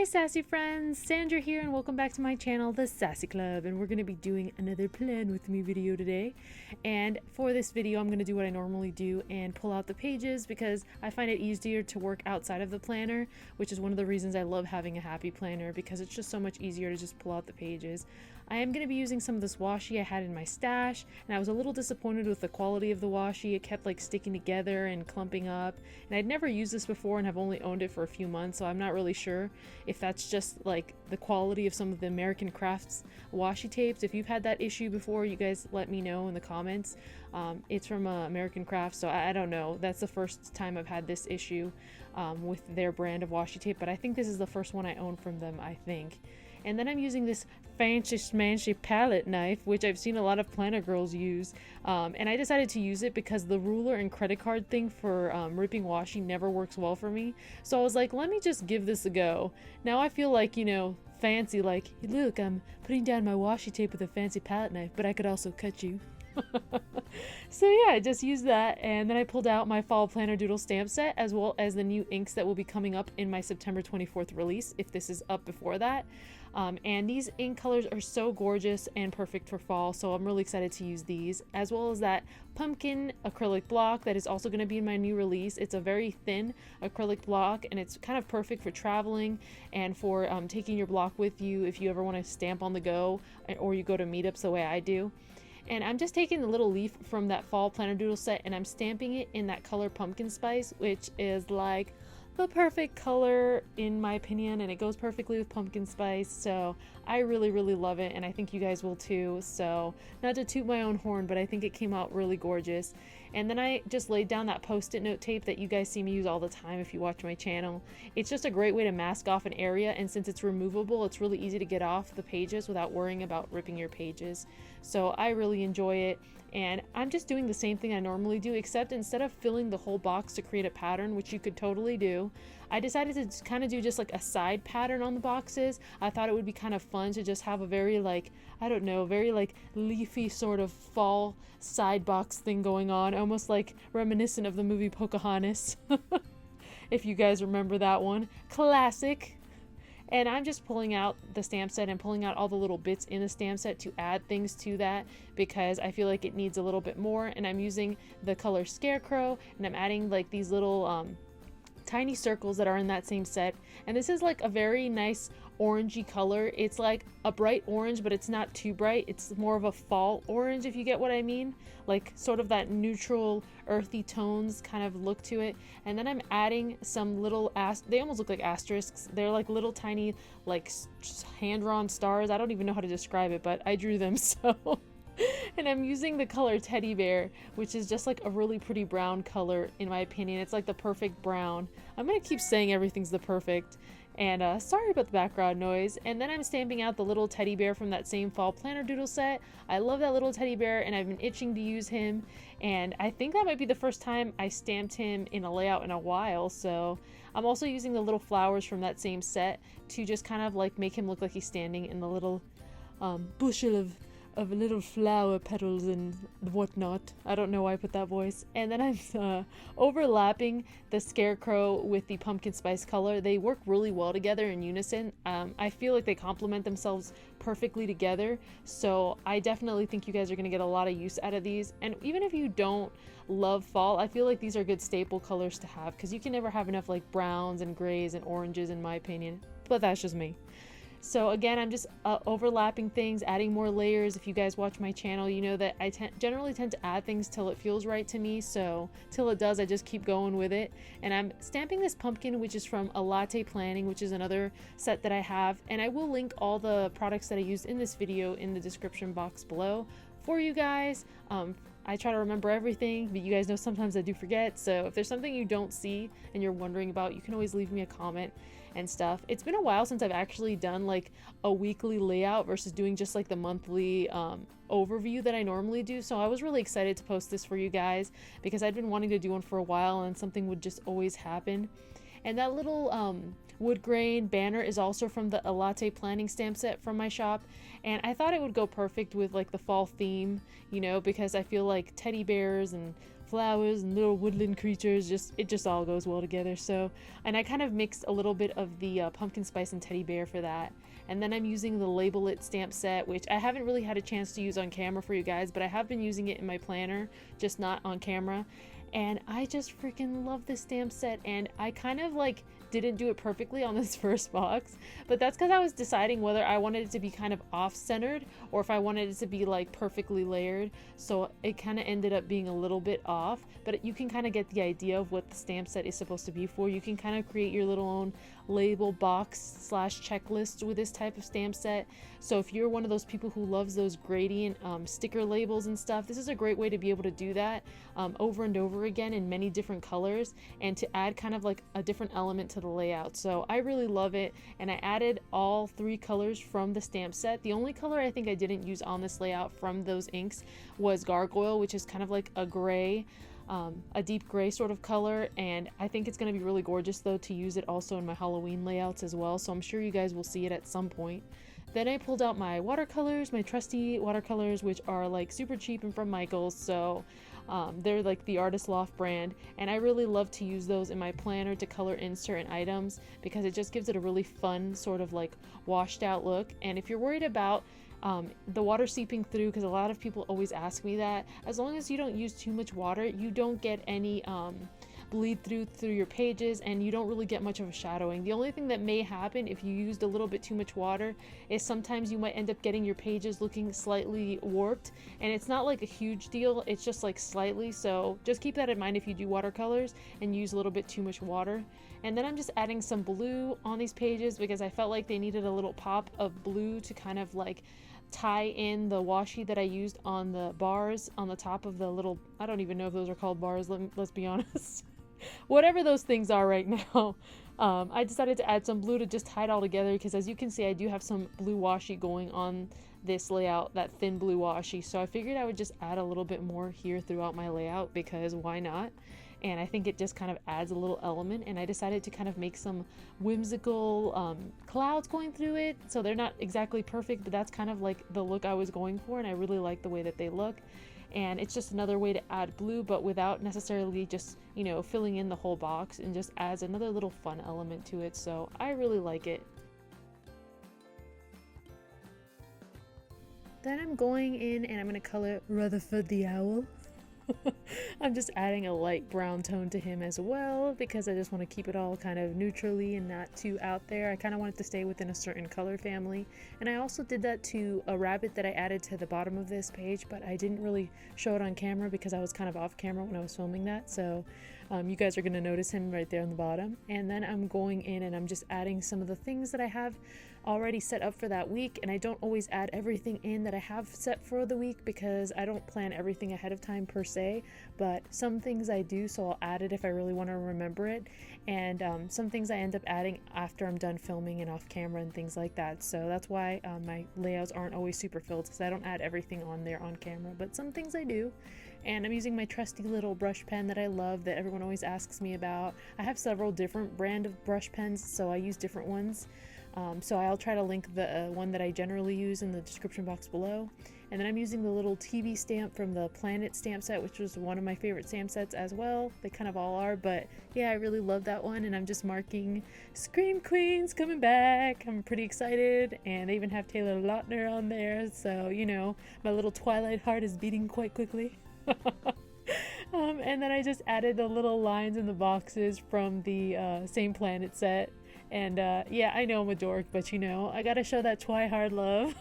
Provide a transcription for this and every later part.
Sassy friends, Sandra here and welcome back to my channel, The Sassy Club, and we're going to be doing another plan with me video today. And for this video I'm going to do what I normally do and pull out the pages because I find it easier to work outside of the planner, which is one of the reasons I love having a happy planner because it's just so much easier to just pull out the pages. I am going to be using some of this washi I had in my stash, and I was a little disappointed with the quality of the washi. It kept like sticking together and clumping up, and I'd never used this before and have only owned it for a few months, so I'm not really sure if that's just like the quality of some of the American Crafts washi tapes. If you've had that issue before, you guys let me know in the comments. It's from American Crafts, so I don't know. That's the first time I've had this issue with their brand of washi tape, but I think this is the first one I own from them, I think. And then I'm using this fancy smancy palette knife, which I've seen a lot of planner girls use. And I decided to use it because the ruler and credit card thing for ripping washi never works well for me. So I was like, let me just give this a go. Now I feel like, you know, fancy, like, look, I'm putting down my washi tape with a fancy palette knife, but I could also cut you. So yeah, I just used that, and then I pulled out my fall planner doodle stamp set as well as the new inks that will be coming up in my September 24th release if this is up before that. And these ink colors are so gorgeous and perfect for fall, so I'm really excited to use these, as well as that pumpkin acrylic block that is also going to be in my new release. It's a very thin acrylic block, and it's kind of perfect for traveling and for taking your block with you if you ever want to stamp on the go or you go to meetups the way I do. And I'm just taking the little leaf from that fall planner doodle set and I'm stamping it in that color pumpkin spice, which is like the perfect color in my opinion, and it goes perfectly with pumpkin spice, so I really love it, and I think you guys will too. So not to toot my own horn, but I think it came out really gorgeous. And then I just laid down that post-it note tape that you guys see me use all the time if you watch my channel. It's just a great way to mask off an area, and since it's removable, it's really easy to get off the pages without worrying about ripping your pages. So I really enjoy it, and I'm just doing the same thing I normally do, except instead of filling the whole box to create a pattern, which you could totally do, I decided to kind of do just like a side pattern on the boxes. I thought it would be kind of fun to just have a very like, I don't know, very like leafy sort of fall side box thing going on, almost like reminiscent of the movie Pocahontas. If you guys remember that one. Classic. And I'm just pulling out the stamp set and pulling out all the little bits in the stamp set to add things to that because I feel like it needs a little bit more. And I'm using the color Scarecrow, and I'm adding like these little tiny circles that are in that same set. And this is like a very nice orangey color. It's like a bright orange, but it's not too bright. It's more of a fall orange, if you get what I mean, like sort of that neutral earthy tones kind of look to it. And then I'm adding some little they almost look like asterisks. They're like little tiny like hand-drawn stars. I don't even know how to describe it, but I drew them. So and I'm using the color Teddy Bear, which is just like a really pretty brown color in my opinion. It's like the perfect brown. I'm gonna keep saying everything's the perfect. And sorry about the background noise. And then I'm stamping out the little teddy bear from that same fall planner doodle set. I love that little teddy bear, and I've been itching to use him. And I think that might be the first time I stamped him in a layout in a while. So I'm also using the little flowers from that same set to just kind of like make him look like he's standing in the little bushel of little flower petals and whatnot. I don't know why I put that voice. And then I'm overlapping the Scarecrow with the pumpkin spice color. They work really well together in unison. I feel like they complement themselves perfectly together. So I definitely think you guys are going to get a lot of use out of these. And even if you don't love fall, I feel like these are good staple colors to have because you can never have enough like browns and grays and oranges in my opinion. But that's just me. So again, I'm just overlapping things, adding more layers. If you guys watch my channel, you know that I generally tend to add things till it feels right to me. So till it does, I just keep going with it. And I'm stamping this pumpkin, which is from A Latte Planning, which is another set that I have. And I will link all the products that I used in this video in the description box below for you guys. I try to remember everything, but you guys know sometimes I do forget. So if there's something you don't see and you're wondering about, you can always leave me a comment and stuff. It's been a while since I've actually done like a weekly layout versus doing just like the monthly overview that I normally do. So I was really excited to post this for you guys because I'd been wanting to do one for a while and something would just always happen. And that little wood grain banner is also from the A Latte Planning stamp set from my shop, and I thought it would go perfect with like the fall theme, you know, because I feel like teddy bears and flowers and little woodland creatures. It just all goes well together. So, and I kind of mixed a little bit of the pumpkin spice and teddy bear for that. And then I'm using the Label It stamp set, which I haven't really had a chance to use on camera for you guys, but I have been using it in my planner, just not on camera. And I just freaking love this stamp set, and I kind of like didn't do it perfectly on this first box, but that's because I was deciding whether I wanted it to be kind of off-centered or if I wanted it to be like perfectly layered. So it kind of ended up being a little bit off, but you can kind of get the idea of what the stamp set is supposed to be for. You can kind of create your little own label box / checklist with this type of stamp set. So if you're one of those people who loves those gradient sticker labels and stuff, this is a great way to be able to do that over and over again in many different colors, and to add kind of like a different element to the layout. So I really love it, and I added all 3 colors from the stamp set. The only color I think I didn't use on this layout from those inks was Gargoyle, which is kind of like a gray, a deep gray sort of color, and I think it's going to be really gorgeous though to use it also in my Halloween layouts as well, so I'm sure you guys will see it at some point. Then I pulled out my watercolors, my trusty watercolors, which are like super cheap and from Michaels, so they're like the Artist Loft brand, and I really love to use those in my planner to color in certain items because it just gives it a really fun sort of like washed out look. And if you're worried about the water seeping through, because a lot of people always ask me that, as long as you don't use too much water, you don't get any bleed through your pages, and you don't really get much of a shadowing. The only thing that may happen if you used a little bit too much water is sometimes you might end up getting your pages looking slightly warped, and it's not like a huge deal, it's just like slightly, so just keep that in mind if you do watercolors and use a little bit too much water. And then I'm just adding some blue on these pages because I felt like they needed a little pop of blue to kind of like tie in the washi that I used on the bars on the top of the little, I don't even know if those are called bars, let's be honest. Whatever those things are right now. I decided to add some blue to just tie it all together because, as you can see, I do have some blue washi going on this layout, that thin blue washi, so I figured I would just add a little bit more here throughout my layout because why not? And I think it just kind of adds a little element, and I decided to kind of make some whimsical clouds going through it. So they're not exactly perfect, but that's kind of like the look I was going for, and I really like the way that they look. And it's just another way to add blue, but without necessarily just, you know, filling in the whole box, and just adds another little fun element to it. So I really like it. Then I'm going in and I'm going to color Rutherford the Owl. I'm just adding a light brown tone to him as well because I just want to keep it all kind of neutrally and not too out there. I kind of want it to stay within a certain color family. And I also did that to a rabbit that I added to the bottom of this page, but I didn't really show it on camera because I was kind of off camera when I was filming that. So you guys are going to notice him right there on the bottom. And then I'm going in and I'm just adding some of the things that I have already set up for that week, and I don't always add everything in that I have set for the week because I don't plan everything ahead of time per se, but some things I do, so I'll add it if I really want to remember it, and some things I end up adding after I'm done filming and off camera and things like that. So that's why my layouts aren't always super filled, because I don't add everything on there on camera, but some things I do. And I'm using my trusty little brush pen that I love that everyone always asks me about. I have several different brand of brush pens, so I use different ones. So I'll try to link the one that I generally use in the description box below. And then I'm using the little TV stamp from the Planet stamp set, which was one of my favorite stamp sets as well. They kind of all are, but yeah, I really love that one. And I'm just marking Scream Queen's coming back. I'm pretty excited. And they even have Taylor Lautner on there. So, you know, my little Twilight heart is beating quite quickly. And then I just added the little lines in the boxes from the same Planet set. And yeah, I know I'm a dork, but you know, I gotta show that Twihard love.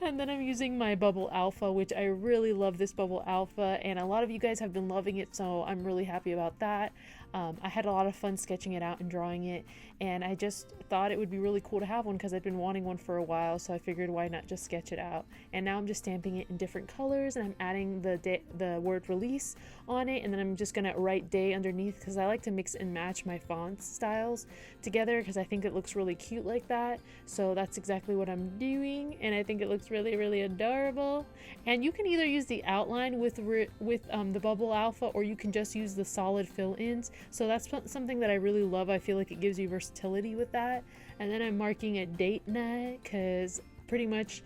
And then I'm using my Bubble Alpha, which I really love this Bubble Alpha, and a lot of you guys have been loving it, so I'm really happy about that. I had a lot of fun sketching it out and drawing it, and I just thought it would be really cool to have one because I've been wanting one for a while, so I figured why not just sketch it out. And now I'm just stamping it in different colors, and I'm adding the word release on it, and then I'm just gonna write day underneath because I like to mix and match my font styles together because I think it looks really cute like that. So that's exactly what I'm doing, and I think it looks really, really adorable. And you can either use the outline with the Bubble Alpha, or you can just use the solid fill-ins. So that's something that I really love. I feel like it gives you versatility with that. And then I'm marking a date night because pretty much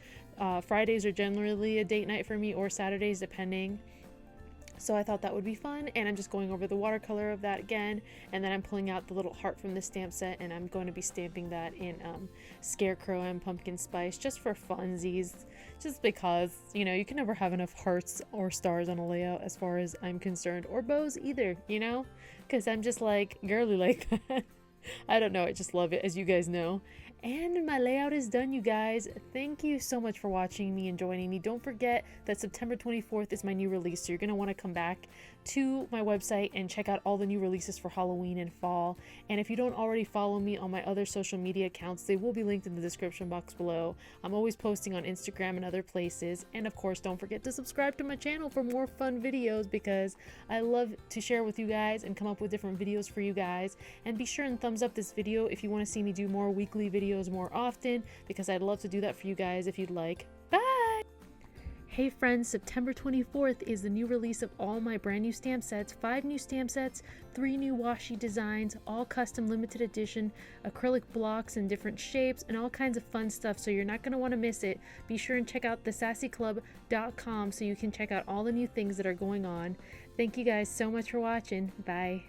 Fridays are generally a date night for me, or Saturdays depending. So I thought that would be fun, and I'm just going over the watercolor of that again, and then I'm pulling out the little heart from the stamp set, and I'm going to be stamping that in Scarecrow and Pumpkin Spice just for funsies, just because, you know, you can never have enough hearts or stars on a layout as far as I'm concerned, or bows either, you know, because I'm just like girly like that. I don't know, I just love it, as you guys know. And my layout is done, you guys. Thank you so much for watching me and joining me. Don't forget that September 24th is my new release, so you're going to want to come back to my website and check out all the new releases for Halloween and fall. And if you don't already follow me on my other social media accounts, they will be linked in the description box below. I'm always posting on Instagram and other places. And of course, don't forget to subscribe to my channel for more fun videos, because I love to share with you guys and come up with different videos for you guys. And be sure and thumbs up this video if you want to see me do more weekly videos more often, because I'd love to do that for you guys if you'd like. Bye! Hey friends, September 24th is the new release of all my brand new stamp sets, 5 new stamp sets, 3 new washi designs, all custom limited edition, acrylic blocks in different shapes, and all kinds of fun stuff, so you're not going to want to miss it. Be sure and check out TheSassyClub.com so you can check out all the new things that are going on. Thank you guys so much for watching. Bye.